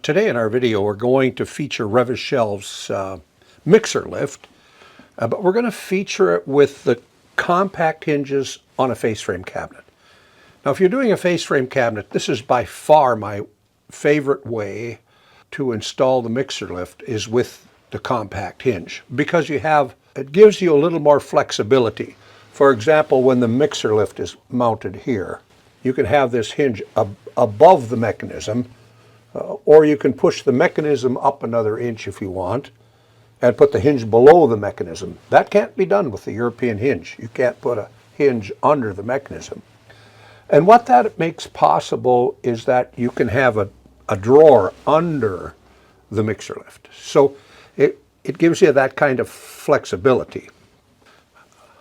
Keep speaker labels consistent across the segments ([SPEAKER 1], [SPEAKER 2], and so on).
[SPEAKER 1] Today in our video we're going to feature Rev-A-Shelf's mixer lift, but we're going to feature it with the compact hinges on a face frame cabinet. Now if you're doing a face frame cabinet, this is by far my favorite way to install the mixer lift is with the compact hinge, because it gives you a little more flexibility. For example, when the mixer lift is mounted here, you can have this hinge above the mechanism, or you can push the mechanism up another inch if you want and put the hinge below the mechanism. That can't be done with the European hinge. You can't put a hinge under the mechanism. And what that makes possible is that you can have a drawer under the mixer lift. So it gives you that kind of flexibility.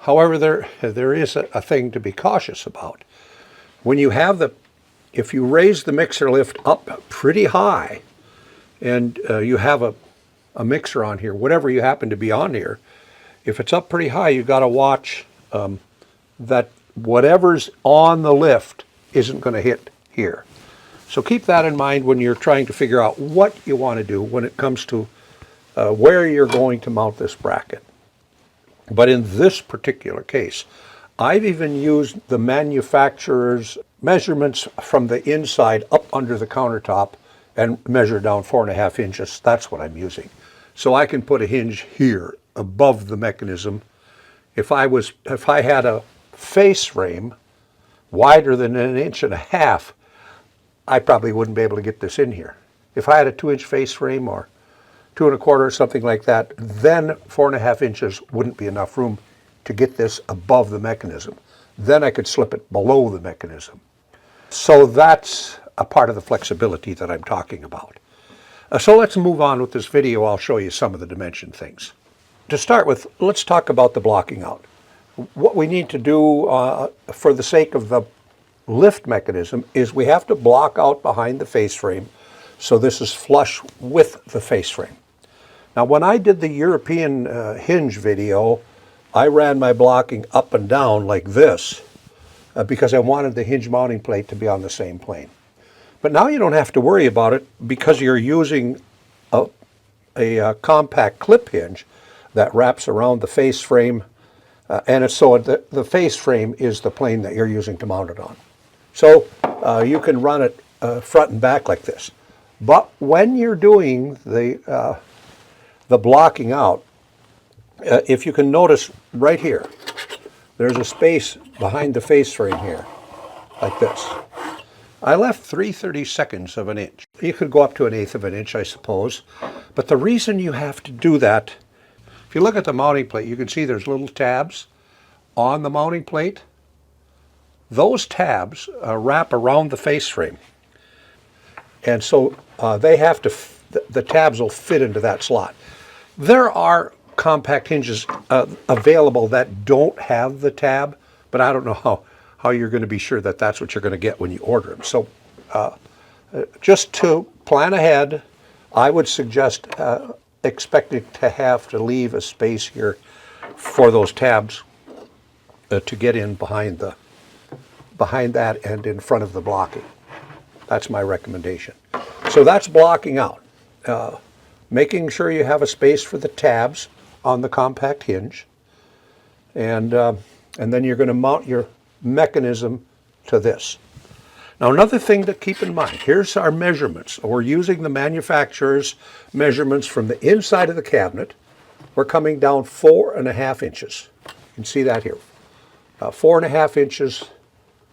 [SPEAKER 1] However, there is a thing to be cautious about. When you have if you raise the mixer lift up pretty high and you have a mixer on here, whatever you happen to be on here, if it's up pretty high, you've got to watch that whatever's on the lift isn't going to hit here. So keep that in mind when you're trying to figure out what you want to do when it comes to where you're going to mount this bracket. But in this particular case, I've even used the manufacturer's measurements from the inside up under the countertop and measure down 4.5 inches. That's what I'm using. So I can put a hinge here above the mechanism. If I had a face frame wider than 1.5 inches, I probably wouldn't be able to get this in here. If I had a 2-inch face frame or 2.25 or something like that, then 4.5 inches wouldn't be enough room to get this above the mechanism. Then I could slip it below the mechanism. So that's a part of the flexibility that I'm talking about. So let's move on with this video. I'll show you some of the dimension things. To start with, let's talk about the blocking out. What we need to do for the sake of the lift mechanism is we have to block out behind the face frame so this is flush with the face frame. Now when I did the European hinge video, I ran my blocking up and down like this because I wanted the hinge mounting plate to be on the same plane. But now you don't have to worry about it because you're using a compact clip hinge that wraps around the face frame, and so the face frame is the plane that you're using to mount it on. So you can run it front and back like this. But when you're doing the blocking out, if you can notice right here, there's a space behind the face frame here, like this. I left 3/32 of an inch. You could go up to 1/8 of an inch, I suppose. But the reason you have to do that, if you look at the mounting plate, you can see there's little tabs on the mounting plate. Those tabs wrap around the face frame. And so the tabs will fit into that slot. There are compact hinges available that don't have the tab, but I don't know how you're going to be sure that that's what you're going to get when you order them. So just to plan ahead, I would suggest expecting to have to leave a space here for those tabs to get in behind that and in front of the blocking. That's my recommendation. So that's blocking out. Making sure you have a space for the tabs on the compact hinge, and then you're going to mount your mechanism to this. Now another thing to keep in mind, here's our measurements. We're using the manufacturer's measurements from the inside of the cabinet. We're coming down 4.5 inches. You can see that here. 4.5 inches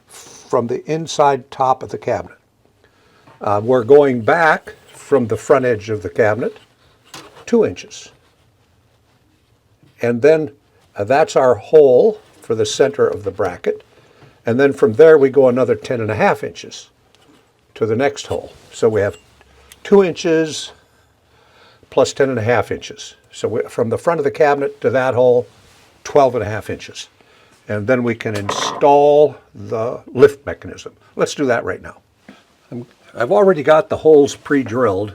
[SPEAKER 1] from the inside top of the cabinet. We're going back from the front edge of the cabinet 2 inches. And then that's our hole for the center of the bracket. And then from there we go another 10.5 inches to the next hole. So we have 2 inches plus 10.5 inches. So from the front of the cabinet to that hole, 12.5 inches. And then we can install the lift mechanism. Let's do that right now. I've already got the holes pre-drilled,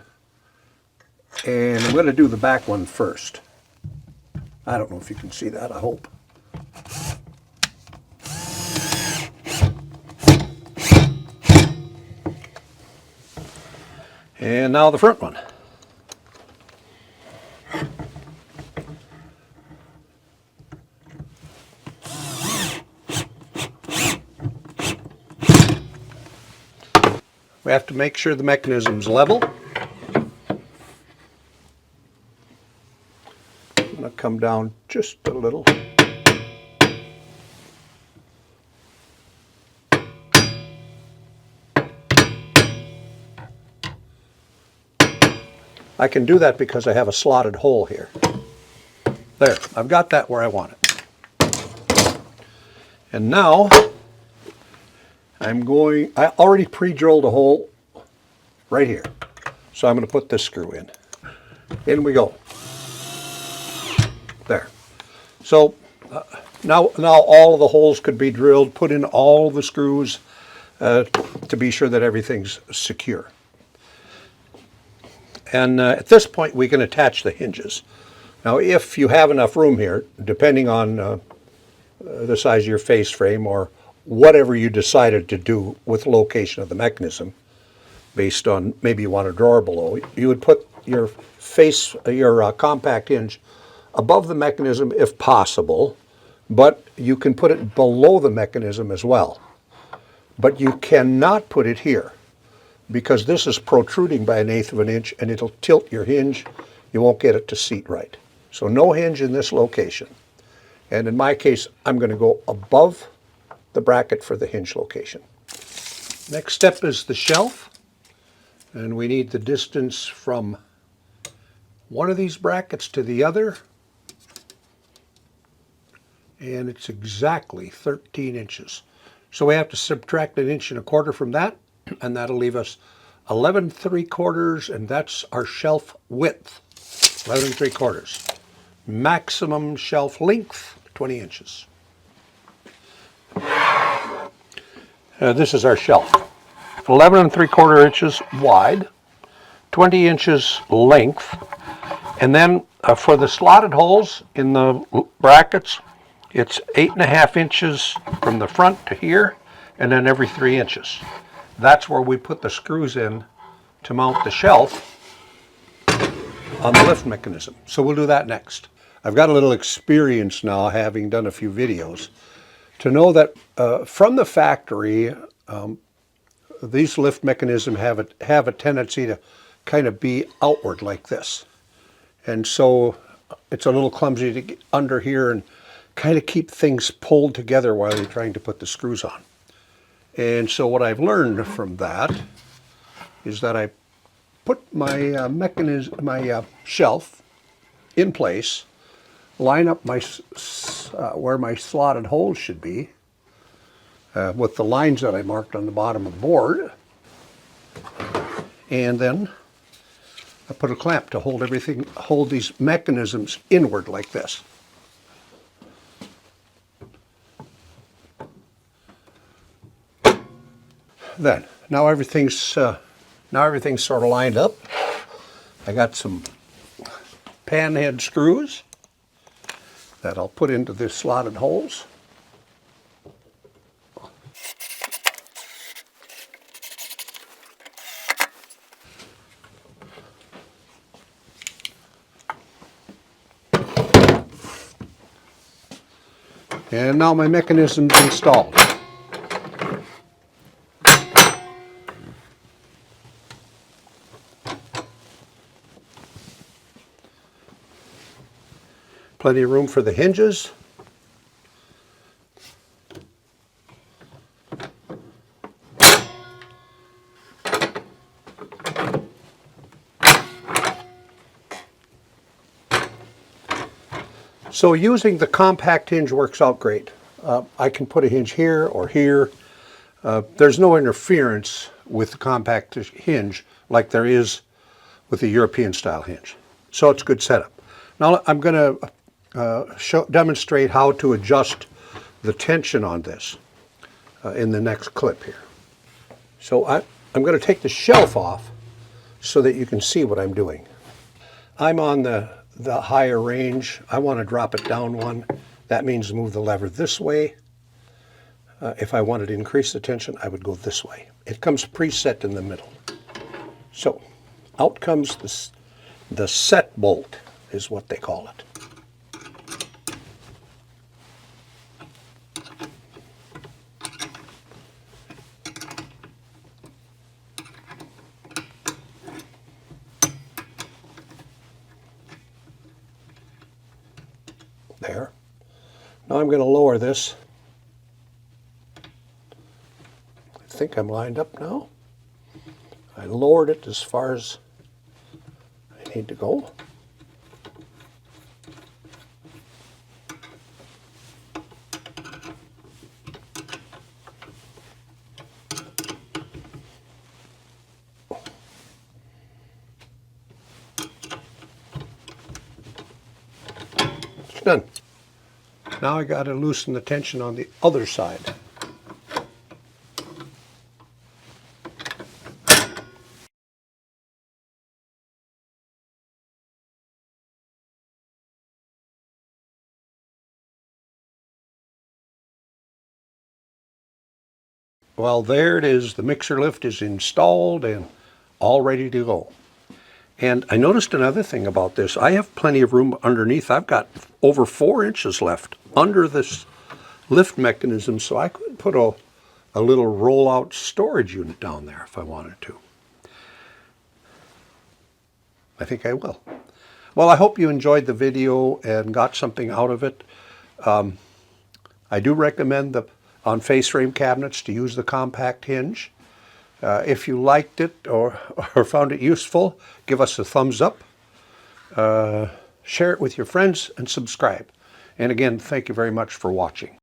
[SPEAKER 1] and I'm going to do the back one first. I don't know if you can see that, I hope. And now the front one. We have to make sure the mechanism's level. I'm going to come down just a little. I can do that because I have a slotted hole here. There, I've got that where I want it. And now, I already pre-drilled a hole right here. So I'm going to put this screw in. In we go. There. So now all of the holes could be drilled, put in all the screws to be sure that everything's secure. And at this point we can attach the hinges. Now if you have enough room here, depending on the size of your face frame or whatever you decided to do with location of the mechanism, based on maybe you want a drawer below, you would put your compact hinge above the mechanism if possible, but you can put it below the mechanism as well. But you cannot put it here because this is protruding by 1/8 of an inch and it'll tilt your hinge. You won't get it to seat right. So no hinge in this location. And in my case, I'm going to go above the bracket for the hinge location. Next step is the shelf. And we need the distance from one of these brackets to the other. And it's exactly 13 inches. So we have to subtract 1 1/4 inches from that, and that'll leave us 11 3/4, and that's our shelf width, 11 3/4. Maximum shelf length, 20 inches. This is our shelf. 11 3/4 inches wide, 20 inches length, and then for the slotted holes in the brackets, it's 8.5 inches from the front to here, and then every 3 inches. That's where we put the screws in to mount the shelf on the lift mechanism. So we'll do that next. I've got a little experience now, having done a few videos, to know that from the factory, these lift mechanisms have a tendency to kind of be outward like this. And so it's a little clumsy to get under here and kind of keep things pulled together while you're trying to put the screws on. And so what I've learned from that is that I put my shelf in place, line up where my slotted holes should be with the lines that I marked on the bottom of the board, and then I put a clamp to hold these mechanisms inward like this. Then, now everything's sort of lined up. I got some pan head screws that I'll put into the slotted holes. And now my mechanism's installed. Plenty of room for the hinges. So using the compact hinge works out great. I can put a hinge here or here. There's no interference with the compact hinge like there is with the European style hinge. So it's a good setup. Now I'm going to demonstrate how to adjust the tension on this in the next clip here. So I'm going to take the shelf off so that you can see what I'm doing. I'm on the higher range. I want to drop it down one. That means move the lever this way. If I wanted to increase the tension, I would go this way. It comes preset in the middle. So out comes the set bolt, is what they call it. There. Now I'm going to lower this. I think I'm lined up now. I lowered it as far as I need to go. It's done. Now I got to loosen the tension on the other side. Well, there it is. The mixer lift is installed and all ready to go. And I noticed another thing about this. I have plenty of room underneath. I've got over 4 inches left under this lift mechanism, so I could put a little rollout storage unit down there if I wanted to. I think I will. Well, I hope you enjoyed the video and got something out of it. I do recommend on face frame cabinets to use the compact hinge. If you liked it or found it useful, give us a thumbs up, share it with your friends, and subscribe. And again, thank you very much for watching.